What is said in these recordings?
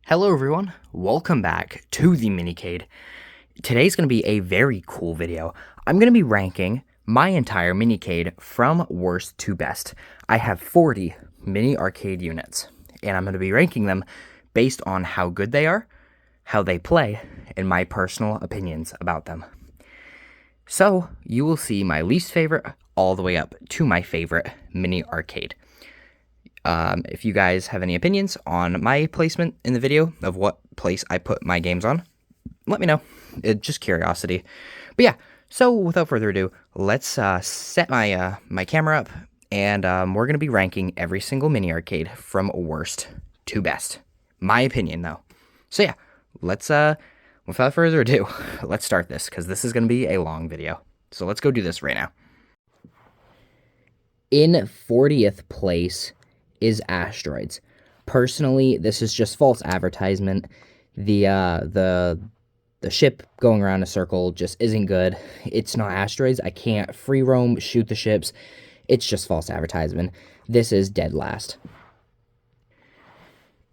Hello everyone, welcome back to the Minicade. Today's going to be a very cool video. I'm going to be ranking my entire Minicade from worst to best. I have 40 mini arcade units, and I'm going to be ranking them based on how good they are, how they play, and my personal opinions about them. So, you will see my least favorite all the way up to my favorite mini arcade. If you guys have any opinions on my placement in the video of what place I put my games on, let me know. It's just curiosity. But yeah, so without further ado, let's set my camera up, and we're going to be ranking every single mini arcade from worst to best. My opinion, though. So yeah, let's, without further ado, let's start this, because this is going to be a long video. So let's go do this right now. In 40th place is Asteroids. Personally, this is just false advertisement. The ship going around a circle just isn't good. It's not Asteroids. I can't free roam, shoot the ships. It's just false advertisement. This is dead last.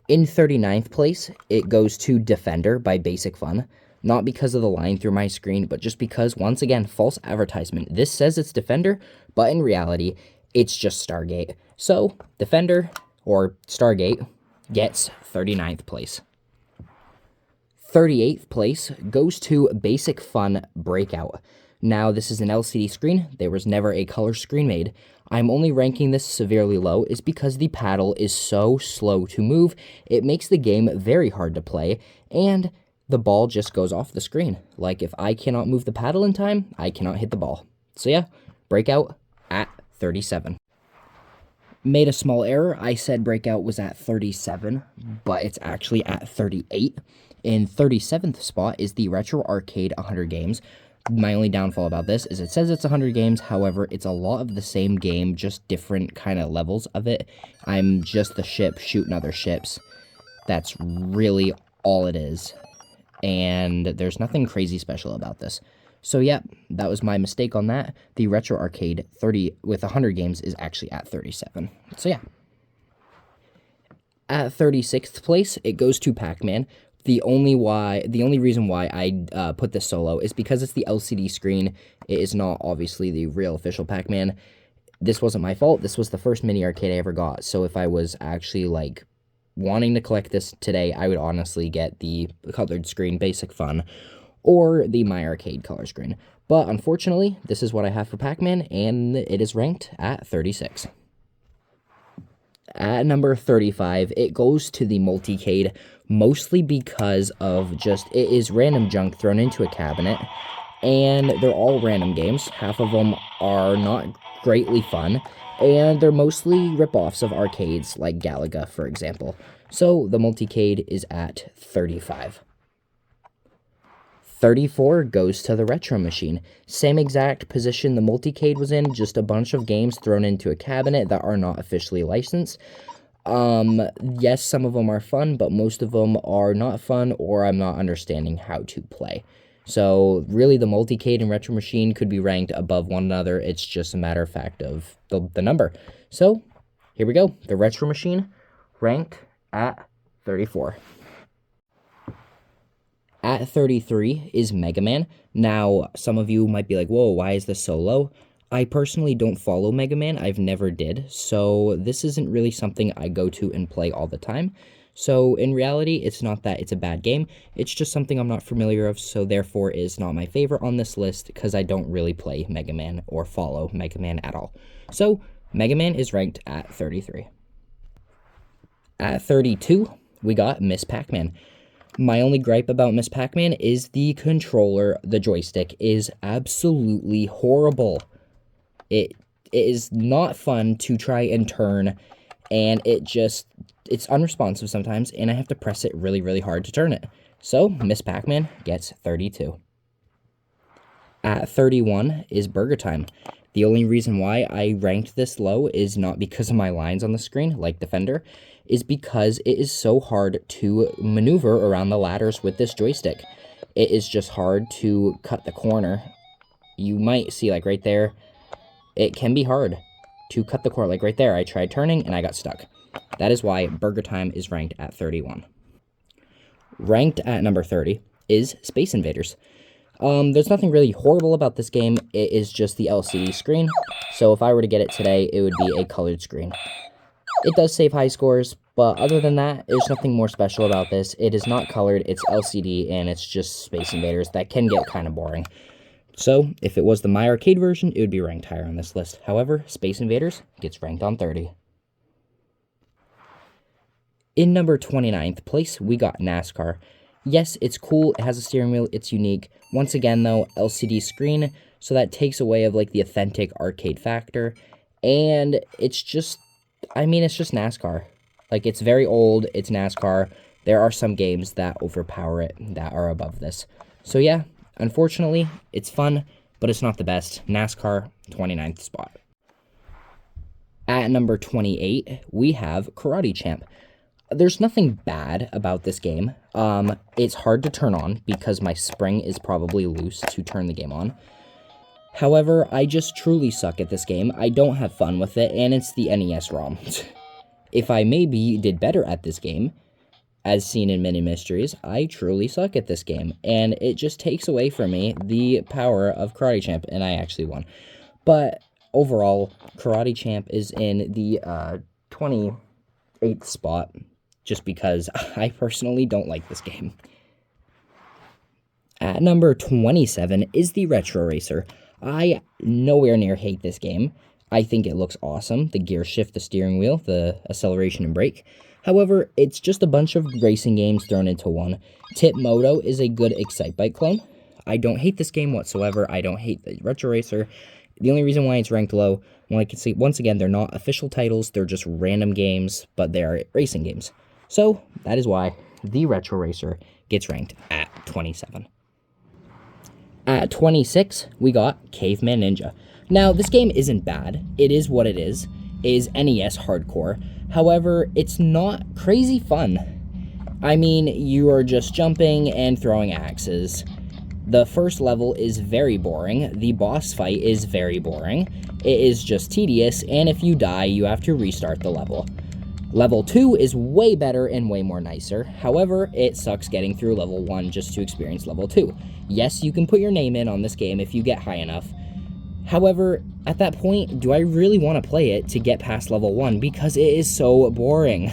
In 39th place, it goes to Defender by Basic Fun. Not because of the line through my screen, but just because, once again, false advertisement. This says it's Defender, but in reality, it's just Stargate. So, Defender, or Stargate, gets 39th place. 38th place goes to Basic Fun Breakout. Now, this is an LCD screen. There was never a color screen made. I'm only ranking this severely low is because the paddle is so slow to move. It makes the game very hard to play, and the ball just goes off the screen. Like, if I cannot move the paddle in time, I cannot hit the ball. So yeah, Breakout at 37. Made a small error. I said Breakout was at 37, but it's actually at 38. In 37th spot is the Retro Arcade 100 Games. My only downfall about this is it says it's 100 games, however, it's a lot of the same game, just different kind of levels of it. I'm just the ship shooting other ships. That's really all it is. And there's nothing crazy special about this. So yeah, that was my mistake on that. The Retro Arcade 30 with 100 games is actually at 37. So yeah. At 36th place, it goes to Pac-Man. The only reason why I put this solo is because it's the LCD screen. It is not obviously the real official Pac-Man. This wasn't my fault. This was the first mini arcade I ever got. So if I was actually like wanting to collect this today, I would honestly get the colored screen Basic Fun or the My Arcade color screen. But unfortunately, this is what I have for Pac-Man, and it is ranked at 36. At number 35, it goes to the Multicade, mostly because of just, it is random junk thrown into a cabinet, and they're all random games. Half of them are not greatly fun, and they're mostly rip-offs of arcades like Galaga, for example. So the Multicade is at 35. 34 goes to the Retro Machine. Same exact position the Multicade was in, just a bunch of games thrown into a cabinet that are not officially licensed. Yes, some of them are fun, but most of them are not fun, or I'm not understanding how to play. So, really, the Multicade and Retro Machine could be ranked above one another. It's just a matter of fact of the number. So, here we go. The Retro Machine ranked at 34. At 33 is Mega Man. Now, some of you might be like, whoa, why is this so low? I personally don't follow Mega Man. I've never did. So this isn't really something I go to and play all the time. So in reality, it's not that it's a bad game. It's just something I'm not familiar of, so therefore is not my favorite on this list because I don't really play Mega Man or follow Mega Man at all. So Mega Man is ranked at 33. At 32, we got Miss Pac-Man. My only gripe about Miss Pac-Man is the controller, the joystick, is absolutely horrible. It is not fun to try and turn, and it's unresponsive sometimes, and I have to press it really, really hard to turn it. So, Miss Pac-Man gets 32. At 31 is Burger Time. The only reason why I ranked this low is not because of my lines on the screen, like Defender, is because it is so hard to maneuver around the ladders with this joystick. It is just hard to cut the corner. You might see, like, right there, it can be hard to cut the corner. Like, right there, I tried turning, and I got stuck. That is why Burger Time is ranked at 31. Ranked at number 30 is Space Invaders. There's nothing really horrible about this game. It is just the LCD screen. So if I were to get it today, it would be a colored screen. It does save high scores, but other than that, there's nothing more special about this. It is not colored, it's LCD, and it's just Space Invaders. That can get kind of boring. So, if it was the My Arcade version, it would be ranked higher on this list. However, Space Invaders gets ranked on 30. In number 29th place, we got NASCAR. Yes, it's cool, it has a steering wheel, it's unique. Once again, though, LCD screen, so that takes away of, like, the authentic arcade factor. And it's just, it's just NASCAR. Like, it's very old, it's NASCAR. There are some games that overpower it, that are above this. So yeah, unfortunately, it's fun, but it's not the best. NASCAR, 29th spot. At number 28, we have Karate Champ. There's nothing bad about this game. It's hard to turn on because my spring is probably loose to turn the game on. However, I just truly suck at this game. I don't have fun with it, and it's the NES ROM. If I maybe did better at this game, as seen in Mini Mysteries, I truly suck at this game, and it just takes away from me the power of Karate Champ, and I actually won. But overall, Karate Champ is in the 28th spot, just because I personally don't like this game. At number 27 is the Retro Racer. I nowhere near hate this game. I think it looks awesome. The gear shift, the steering wheel, the acceleration and brake. However, it's just a bunch of racing games thrown into one. Tip Moto is a good Excitebike clone. I don't hate this game whatsoever. I don't hate the Retro Racer. The only reason why it's ranked low, well, I can see, once again, they're not official titles. They're just random games, but they are racing games. So, that is why the Retro Racer gets ranked at 27. At 26, we got Caveman Ninja. Now, this game isn't bad. It is what it is. It is NES hardcore. However, it's not crazy fun. I mean, you are just jumping and throwing axes. The first level is very boring. The boss fight is very boring. It is just tedious, and if you die, you have to restart the level. Level 2 is way better and way more nicer. However, it sucks getting through level 1 just to experience level 2. Yes, you can put your name in on this game if you get high enough. However, at that point, do I really want to play it to get past level 1 because it is so boring?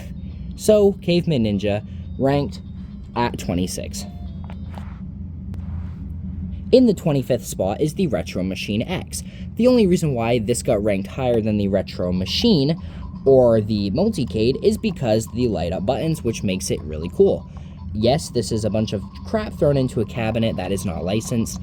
So, Caveman Ninja, ranked at 26. In the 25th spot is the Retro Machine X. The only reason why this got ranked higher than the Retro Machine or the Multicade is because the light up buttons, which makes it really cool. Yes, this is a bunch of crap thrown into a cabinet that is not licensed.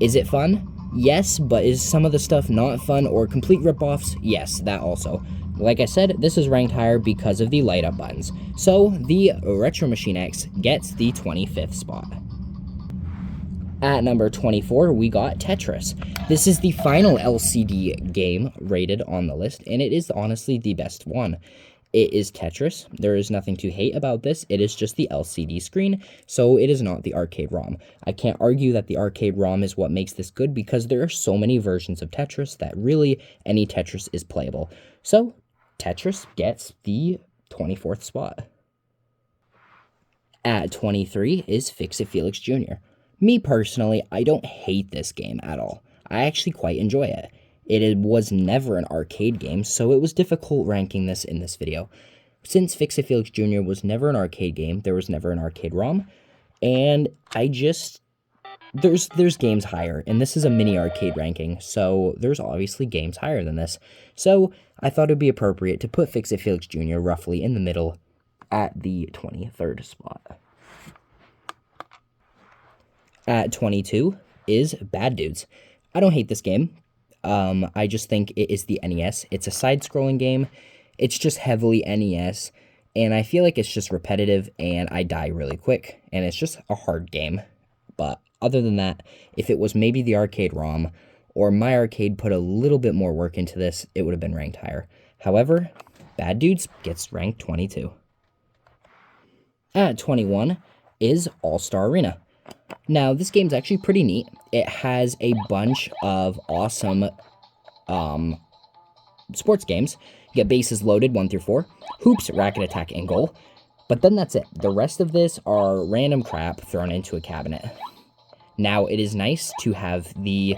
Is it fun? Yes, but is some of the stuff not fun or complete ripoffs? Yes, that also. Like I said, this is ranked higher because of the light up buttons. So, the Retro Machine X gets the 25th spot. At number 24, we got Tetris. This is the final LCD game rated on the list, and it is honestly the best one. It is Tetris. There is nothing to hate about this. It is just the LCD screen, so it is not the arcade ROM. I can't argue that the arcade ROM is what makes this good because there are so many versions of Tetris that really any Tetris is playable. So, Tetris gets the 24th spot. At 23 is Fix-It Felix Jr. Me personally, I don't hate this game at all. I actually quite enjoy it. It was never an arcade game, so it was difficult ranking this in this video. Since Fix-It Felix Jr. was never an arcade game, there was never an arcade ROM, and there's games higher, and this is a mini arcade ranking, so there's obviously games higher than this. So I thought it would be appropriate to put Fix-It Felix Jr. roughly in the middle at the 23rd spot. At 22 is Bad Dudes. I don't hate this game. I just think it is the NES. It's a side-scrolling game. It's just heavily NES, and I feel like it's just repetitive, and I die really quick, and it's just a hard game. But other than that, if it was maybe the arcade ROM, or My Arcade put a little bit more work into this, it would have been ranked higher. However, Bad Dudes gets ranked 22. At 21 is All-Star Arena. Now, this game's actually pretty neat. It has a bunch of awesome sports games. You get bases loaded 1 through 4, hoops, racket, attack, and goal. But then that's it. The rest of this are random crap thrown into a cabinet. Now, it is nice to have the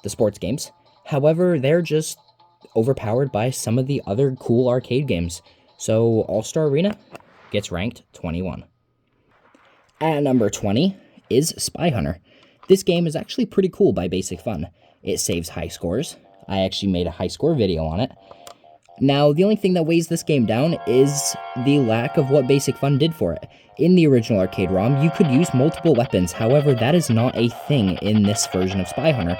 sports games. However, they're just overpowered by some of the other cool arcade games. So, All-Star Arena gets ranked 21. At number 20 is Spy Hunter. This game is actually pretty cool by Basic Fun. It saves high scores. I actually made a high score video on it. Now, the only thing that weighs this game down is the lack of what Basic Fun did for it. In the original arcade ROM, you could use multiple weapons. However, that is not a thing in this version of Spy Hunter,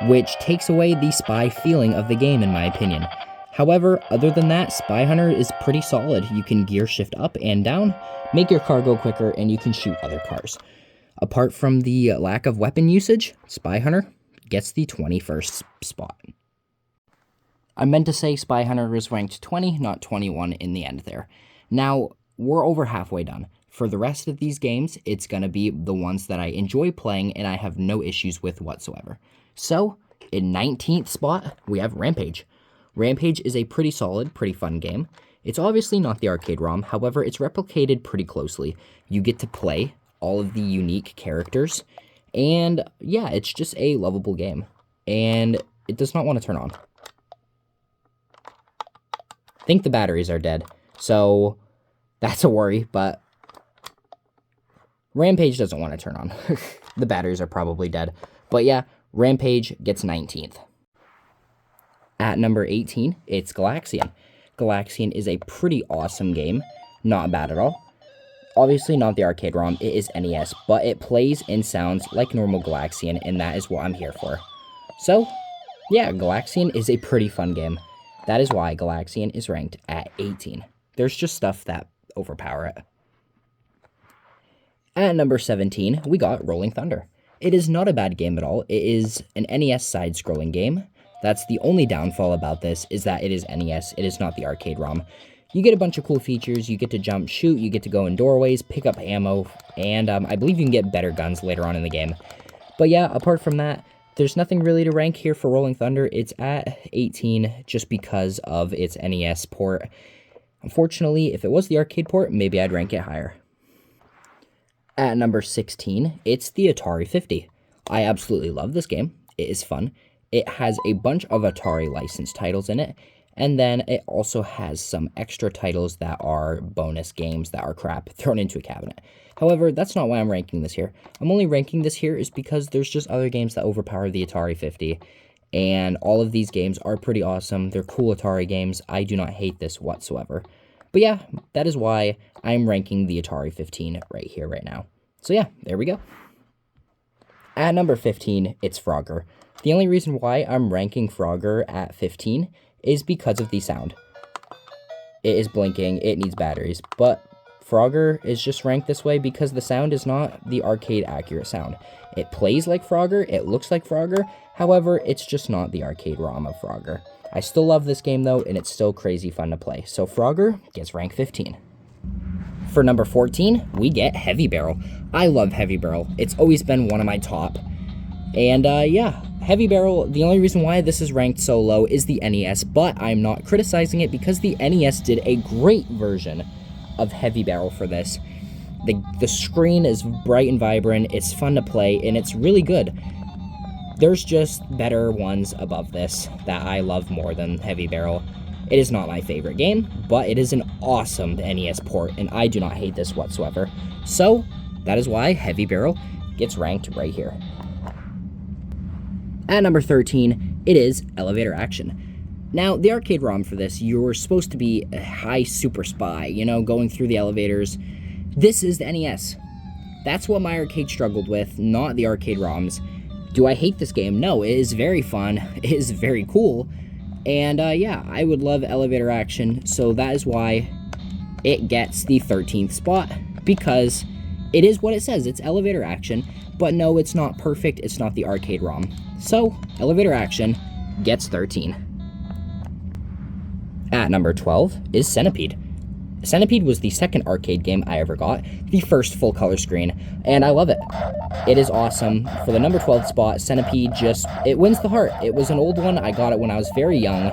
which takes away the spy feeling of the game, in my opinion. However, other than that, Spy Hunter is pretty solid. You can gear shift up and down, make your car go quicker, and you can shoot other cars. Apart from the lack of weapon usage, Spy Hunter gets the 21st spot. I meant to say Spy Hunter was ranked 20, not 21 in the end there. Now, we're over halfway done. For the rest of these games, it's going to be the ones that I enjoy playing and I have no issues with whatsoever. So, in 19th spot, we have Rampage. Rampage is a pretty solid, pretty fun game. It's obviously not the arcade ROM, however, it's replicated pretty closely. You get to play all of the unique characters, and yeah, it's just a lovable game. And it does not want to turn on. I think the batteries are dead, so that's a worry, but Rampage doesn't want to turn on. The batteries are probably dead. But yeah, Rampage gets 19th. At number 18, it's Galaxian. Galaxian is a pretty awesome game. Not bad at all. Obviously not the arcade ROM, it is NES, but it plays and sounds like normal Galaxian, and that is what I'm here for. So, yeah, Galaxian is a pretty fun game. That is why Galaxian is ranked at 18. There's just stuff that overpower it. At number 17, we got Rolling Thunder. It is not a bad game at all. It is an NES side-scrolling game. That's the only downfall about this, is that it is NES. It is not the arcade ROM. You get a bunch of cool features. You get to jump, shoot, you get to go in doorways, pick up ammo, and I believe you can get better guns later on in the game. But yeah, apart from that, there's nothing really to rank here for Rolling Thunder. It's at 18 just because of its NES port. Unfortunately, if it was the arcade port, maybe I'd rank it higher. At number 16, it's the Atari 50. I absolutely love this game. It is fun. It has a bunch of Atari licensed titles in it, and then it also has some extra titles that are bonus games that are crap thrown into a cabinet. However, that's not why I'm ranking this here. I'm only ranking this here is because there's just other games that overpower the Atari 50, and all of these games are pretty awesome. They're cool Atari games. I do not hate this whatsoever. But yeah, that is why I'm ranking the Atari 15 right here, right now. So yeah, there we go. At number 15, it's Frogger. The only reason why I'm ranking Frogger at 15 is because of the sound. It is blinking, it needs batteries, but Frogger is just ranked this way because the sound is not the arcade accurate sound. It plays like Frogger, it looks like Frogger, however, it's just not the arcade ROM of Frogger. I still love this game though, and it's still crazy fun to play. So Frogger gets rank 15. For number 14, we get Heavy Barrel. I love Heavy Barrel. It's always been one of my top. And yeah, Heavy Barrel, the only reason why this is ranked so low is the NES, but I'm not criticizing it because the NES did a great version of Heavy Barrel for this. The screen is bright and vibrant, it's fun to play, and it's really good. There's just better ones above this that I love more than Heavy Barrel. It is not my favorite game, but it is an awesome NES port, and I do not hate this whatsoever. So, that is why Heavy Barrel gets ranked right here. At number 13, it is Elevator Action. Now, the arcade ROM for this, you're supposed to be a high super spy, you know, going through the elevators. This is the NES. That's what my arcade struggled with, not the arcade ROMs. Do I hate this game? No, it is very fun, it is very cool, and yeah, I would love Elevator Action, so that is why it gets the 13th spot, because it is what it says, it's Elevator Action, but no, it's not perfect, it's not the arcade ROM. So, Elevator Action gets 13. At number 12 is Centipede. Centipede was the second arcade game I ever got, the first full color screen, and I love it. It is awesome. For the number 12 spot, Centipede it wins the heart. It was an old one, I got it when I was very young,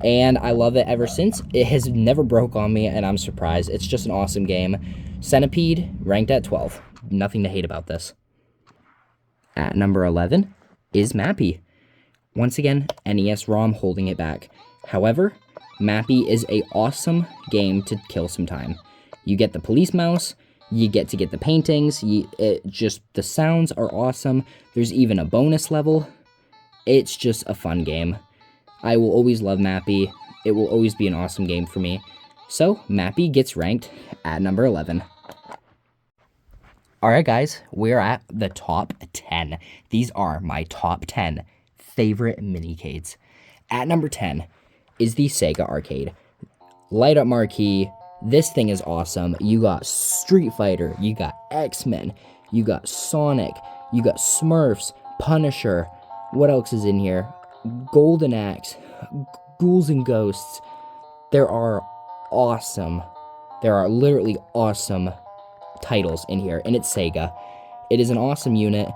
and I love it ever since. It has never broke on me, and I'm surprised. It's just an awesome game. Centipede, ranked at 12. Nothing to hate about this. At number 11 is Mappy. Once again, NES ROM holding it back. However, Mappy is a awesome game to kill some time. You get the police mouse, you get to get the paintings, the sounds are awesome. There's even a bonus level. It's just a fun game. I will always love Mappy. It will always be an awesome game for me. So, Mappy gets ranked at number 11. Alright guys, we're at the top 10. These are my top 10 favorite minicades. At number 10 is the Sega Arcade. Light up marquee. This thing is awesome. You got Street Fighter, you got X-Men, you got Sonic, you got Smurfs, Punisher. What else is in here? Golden Axe, Ghouls and Ghosts. There are literally awesome titles in here, and it's Sega. It is an awesome unit.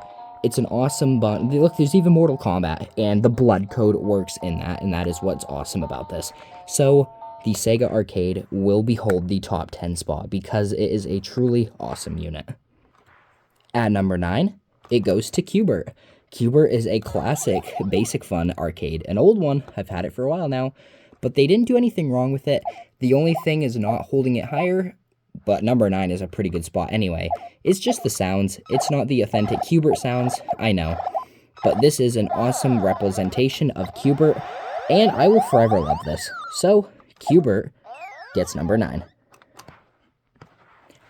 It's an awesome look, there's even Mortal Kombat, and the blood code works in that, and that is what's awesome about this. So, the Sega Arcade will behold the top 10 spot because it is a truly awesome unit. At number 9, it goes to Q*bert. Q*bert is a classic Basic Fun arcade, an old one. I've had it for a while now, but they didn't do anything wrong with it. The only thing is not holding it higher, but number 9 is a pretty good spot anyway. It's just the sounds. It's not the authentic Q*bert sounds, I know. But this is an awesome representation of Q*bert, and I will forever love this. So, Q*bert gets number 9.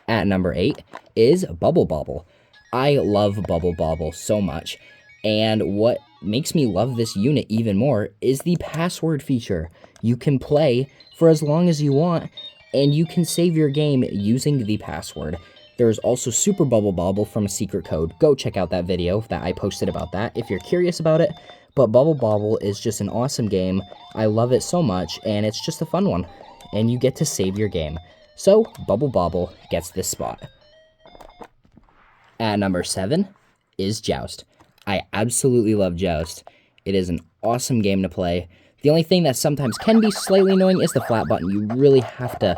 At number 8 is Bubble Bobble. I love Bubble Bobble so much, and what makes me love this unit even more is the password feature. You can play for as long as you want, and you can save your game using the password. There's also Super Bubble Bobble from a secret code. Go check out that video that I posted about that if you're curious about it. But Bubble Bobble is just an awesome game. I love it so much, and it's just a fun one. And you get to save your game. So, Bubble Bobble gets this spot. At number 7 is Joust. I absolutely love Joust. It is an awesome game to play. The only thing that sometimes can be slightly annoying is the flat button. You really have to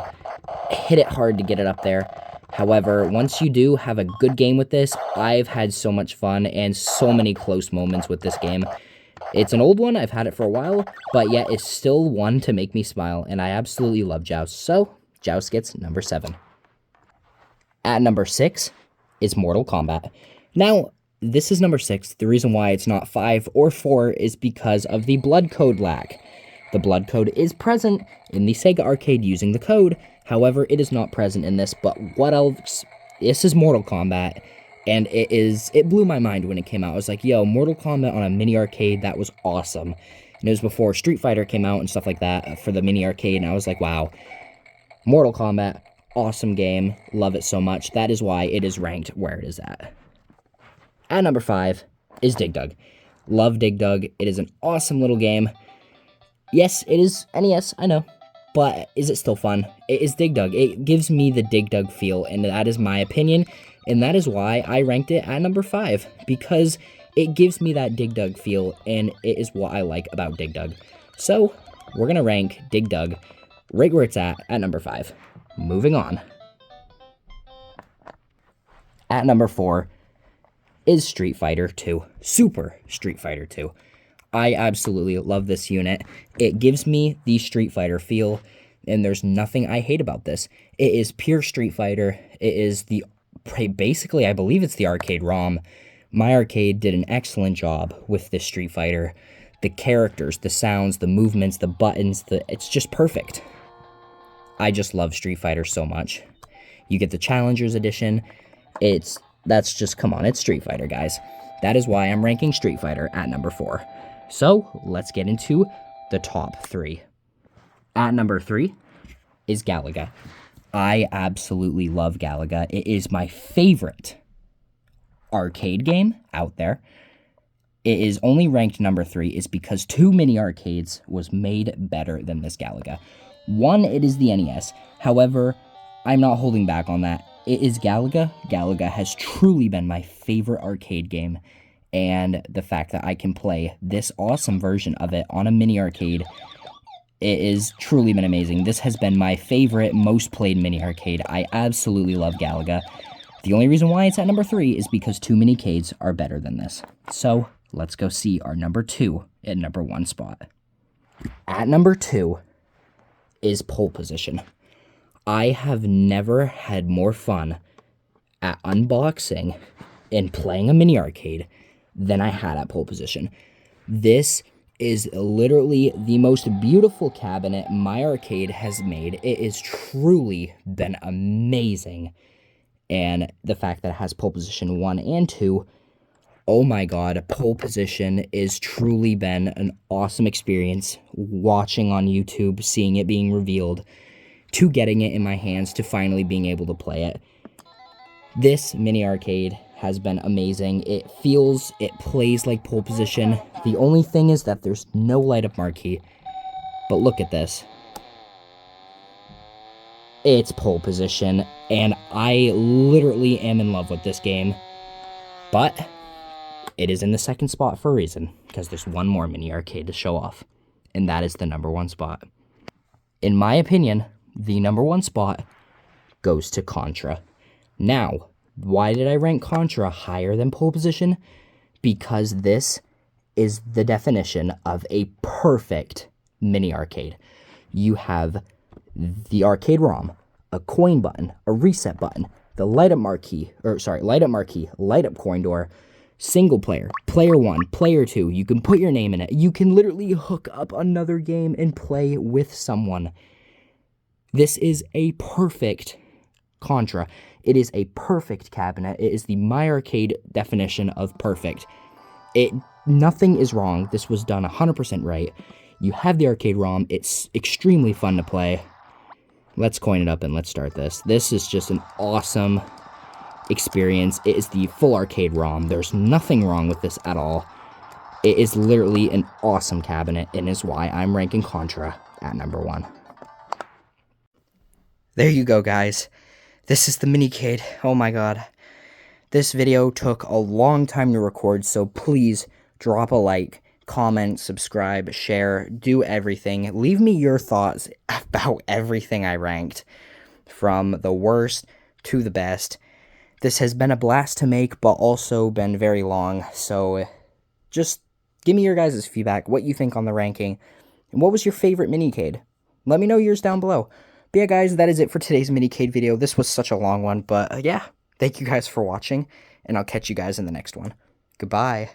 hit it hard to get it up there. However, once you do have a good game with this, I've had so much fun and so many close moments with this game. It's an old one, I've had it for a while, but yet it's still one to make me smile, and I absolutely love Joust. So, Joust gets number 7. At number 6 is Mortal Kombat. Now, this is number 6. The reason why it's not 5 or 4 is because of the blood code lack. The blood code is present in the Sega Arcade using the code, however, it is not present in this, but what else? This is Mortal Kombat, and it blew my mind when it came out. I was like, yo, Mortal Kombat on a mini arcade, that was awesome. And it was before Street Fighter came out and stuff like that for the mini arcade, and I was like, wow. Mortal Kombat, awesome game, love it so much. That is why it is ranked where it is at. At number 5 is Dig Dug. Love Dig Dug. It is an awesome little game. Yes, it is NES, I know. But is it still fun? It is Dig Dug. It gives me the Dig Dug feel, and that is my opinion. And that is why I ranked it at number 5. Because it gives me that Dig Dug feel, and it is what I like about Dig Dug. So, we're going to rank Dig Dug right where it's at number 5. Moving on. At number 4 is Street Fighter 2. Super Street Fighter 2. I absolutely love this unit. It gives me the Street Fighter feel, and there's nothing I hate about this. It is pure Street Fighter. It is basically, I believe it's the arcade ROM. My arcade did an excellent job with this Street Fighter. The characters, the sounds, the movements, the buttons, it's just perfect. I just love Street Fighter so much. You get the Challengers Edition. Come on, it's Street Fighter, guys. That is why I'm ranking Street Fighter at number 4. So, let's get into the top 3. At number 3 is Galaga. I absolutely love Galaga. It is my favorite arcade game out there. It is only ranked number 3 is because 2 mini arcades was made better than this Galaga. One, it is the NES. However, I'm not holding back on that. It is Galaga. Galaga has truly been my favorite arcade game, and the fact that I can play this awesome version of it on a mini arcade, It is truly been amazing. This has been my favorite, most played mini arcade. I absolutely love Galaga. The only reason why it's at number 3 is because 2 mini-cades are better than this. So, let's go see our number 2 at number 1 spot. At number 2 is Pole Position. I have never had more fun at unboxing and playing a mini arcade than I had at Pole Position. This is literally the most beautiful cabinet my arcade has made. It has truly been amazing. And the fact that it has Pole Position 1 and 2, oh my god, Pole Position is truly been an awesome experience watching on YouTube, seeing it being revealed, to getting it in my hands, to finally being able to play it. This mini arcade has been amazing. It plays like Pole Position. The only thing is that there's no light up marquee. But look at this. It's Pole Position, and I literally am in love with this game. But it is in the second spot for a reason, because there's one more mini arcade to show off, and that is the number 1 spot. In my opinion, the number 1 spot goes to Contra. Now, why did I rank Contra higher than Pole Position? Because this is the definition of a perfect mini arcade. You have the arcade ROM, a coin button, a reset button, the light up marquee, light up coin door, single player, player 1, player 2. You can put your name in it. You can literally hook up another game and play with someone. This is a perfect Contra. It is a perfect cabinet. It is the My Arcade definition of perfect. Nothing is wrong. This was done 100% right. You have the arcade ROM. It's extremely fun to play. Let's coin it up and let's start this. This is just an awesome experience. It is the full arcade ROM. There's nothing wrong with this at all. It is literally an awesome cabinet, and is why I'm ranking Contra at number 1. There you go, guys. This is the Minicade. Oh my god. This video took a long time to record, so please drop a like, comment, subscribe, share, do everything. Leave me your thoughts about everything I ranked, from the worst to the best. This has been a blast to make, but also been very long, so just give me your guys' feedback, what you think on the ranking, and what was your favorite Minicade. Let me know yours down below. But yeah, guys, that is it for today's Minicade video. This was such a long one, but yeah, thank you guys for watching, and I'll catch you guys in the next one. Goodbye.